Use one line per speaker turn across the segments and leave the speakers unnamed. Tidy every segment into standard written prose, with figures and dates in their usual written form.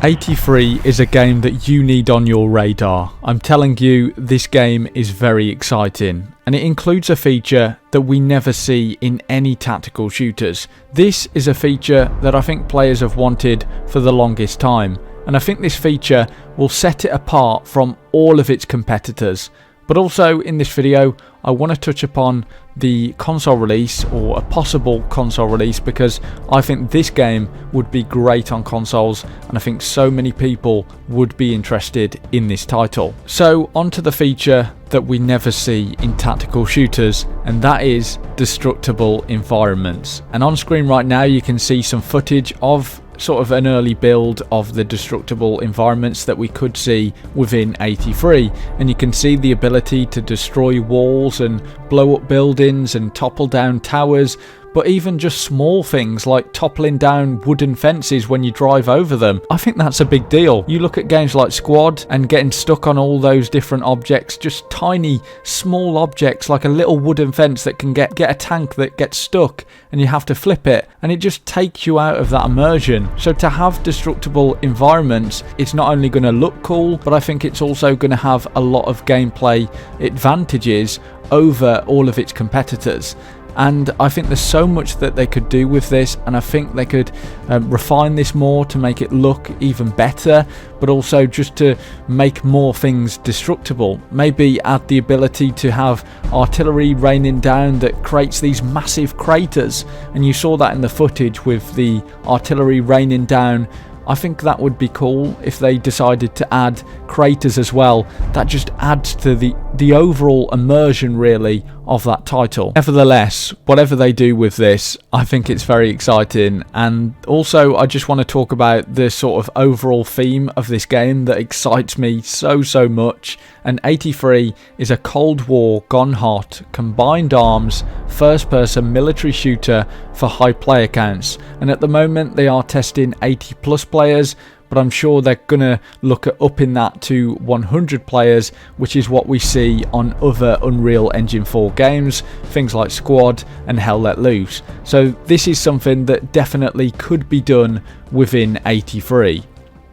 83 is a game that you need on your radar. I'm telling you, this game is very exciting, and it includes a feature that we never see in any tactical shooters. This is a feature that I think players have wanted for the longest time, and I think this feature will set it apart from all of its competitors. But also in this video, I want to touch upon the console release, or a possible console release, because I think this game would be great on consoles, and I think so many people would be interested in this title. So onto the feature that we never see in tactical shooters, and that is destructible environments. And on screen right now you can see some footage of sort of an early build of the destructible environments that we could see within 83, and you can see the ability to destroy walls and blow up buildings and topple down towers, but even just small things like toppling down wooden fences when you drive over them. I think that's a big deal. You look at games like Squad and getting stuck on all those different objects, just tiny small objects like a little wooden fence that can get a tank that gets stuck and you have to flip it, and it just takes you out of that immersion. So to have destructible environments, it's not only going to look cool, but I think it's also going to have a lot of gameplay advantages over all of its competitors. And I think there's so much that they could do with this, and I think they could refine this more to make it look even better, but also just to make more things destructible. Maybe add the ability to have artillery raining down that creates these massive craters, and you saw that in the footage with the artillery raining down. I think that would be cool if they decided to add craters as well. That just adds to the overall immersion really of that title. Nevertheless, whatever they do with this, I think it's very exciting. And also I just want to talk about the sort of overall theme of this game that excites me so much. And 83 is a Cold War gone hot, combined arms, first person military shooter for high player counts. And at the moment they are testing 80 plus players, but I'm sure they're gonna look at upping that to 100 players, which is what we see on other Unreal Engine 4 games, things like Squad and Hell Let Loose. So this is something that definitely could be done within 83.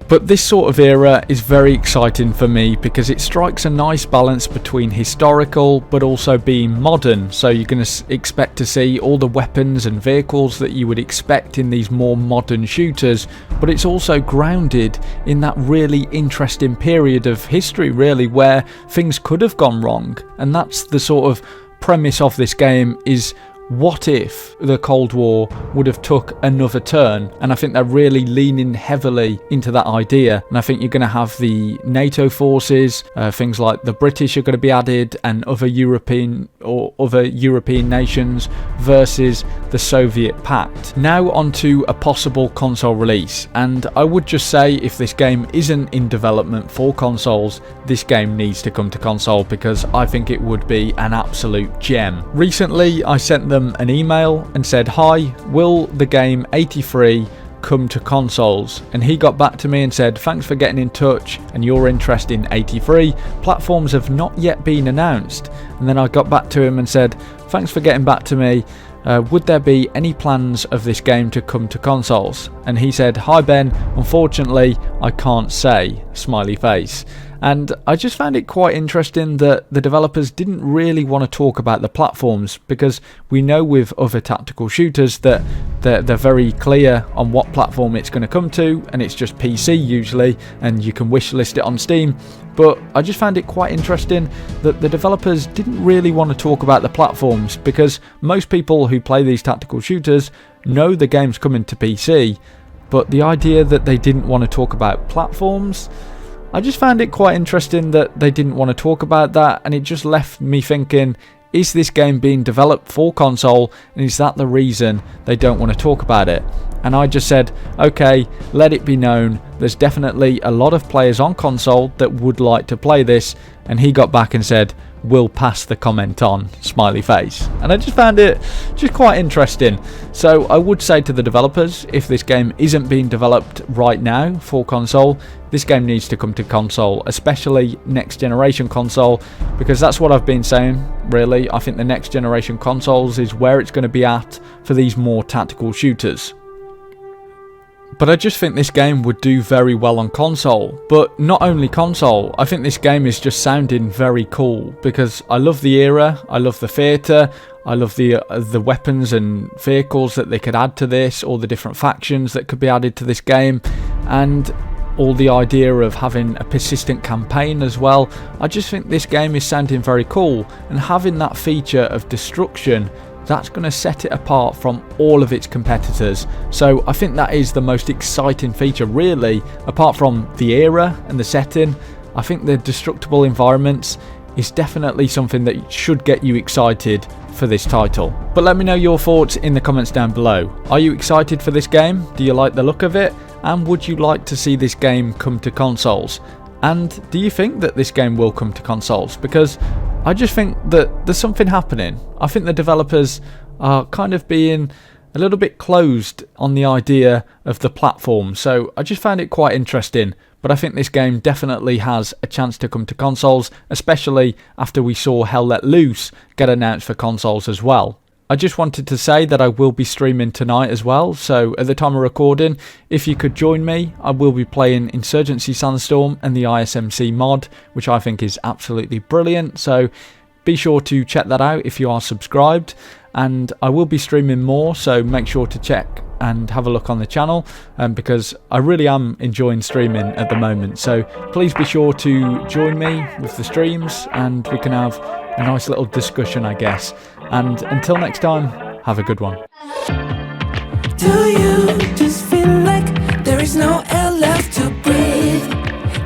But this sort of era is very exciting for me because it strikes a nice balance between historical but also being modern. So you're going to expect to see all the weapons and vehicles that you would expect in these more modern shooters, but it's also grounded in that really interesting period of history really where things could have gone wrong. And that's the sort of premise of this game, is what if the Cold War would have took another turn? And I think they're really leaning heavily into that idea. And I think you're going to have the NATO forces, things like the British are going to be added, and other European nations versus the Soviet Pact. Now onto a possible console release. And I would just say, if this game isn't in development for consoles, this game needs to come to console because I think it would be an absolute gem. Recently I sent them an email and said, "Hi, will the game 83 come to consoles?" And he got back to me and said, "Thanks for getting in touch and your interest in 83. Platforms have not yet been announced." And then I got back to him and said, "Thanks for getting back to me. Would there be any plans of this game to come to consoles?" And he said, "Hi Ben, unfortunately I can't say," smiley face. And I just found it quite interesting that the developers didn't really want to talk about the platforms, because we know with other tactical shooters that they're very clear on what platform it's going to come to, and it's just PC usually, and you can wishlist it on Steam. But I just found it quite interesting that the developers didn't really want to talk about the platforms, because most people who play these tactical shooters know the game's coming to PC, but the idea that they didn't want to talk about platforms, I just found it quite interesting that they didn't want to talk about that, and it just left me thinking, is this game being developed for console, and is that the reason they don't want to talk about it? And I just said, okay, let it be known, there's definitely a lot of players on console that would like to play this. And he got back and said, "We'll pass the comment on," smiley face. And I just found it just quite interesting. So I would say to the developers, if this game isn't being developed right now for console, this game needs to come to console, especially next generation console, because that's what I've been saying really. I think the next generation consoles is where it's going to be at for these more tactical shooters. but I just think this game would do very well on console. But not only console, I think this game is just sounding very cool because I love the era, I love the theatre, I love the weapons and vehicles that they could add to this, all the different factions that could be added to this game, and all the idea of having a persistent campaign as well. I just think this game is sounding very cool, and having that feature of destruction, that's going to set it apart from all of its competitors. So I think that is the most exciting feature really, apart from the era and the setting. I think the destructible environments is definitely something that should get you excited for this title. But let me know your thoughts in the comments down below. Are you excited for this game? Do you like the look of it? And would you like to see this game come to consoles? And do you think that this game will come to consoles? Because I just think that there's something happening. I think the developers are kind of being a little bit closed on the idea of the platform. So I just found it quite interesting. But I think this game definitely has a chance to come to consoles, especially after we saw Hell Let Loose get announced for consoles as well. I just wanted to say that I will be streaming tonight as well, so at the time of recording, if you could join me, I will be playing Insurgency Sandstorm and the ISMC mod, which I think is absolutely brilliant, so be sure to check that out if you are subscribed, and I will be streaming more, so make sure to check and have a look on the channel, because I really am enjoying streaming at the moment, so please be sure to join me with the streams and we can have a nice little discussion, I guess. And until next time, have a good one.
Do you just feel like there is no air left to breathe?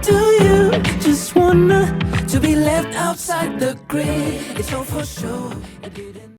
Do you just wanna to be left outside the grid? It's all for sure.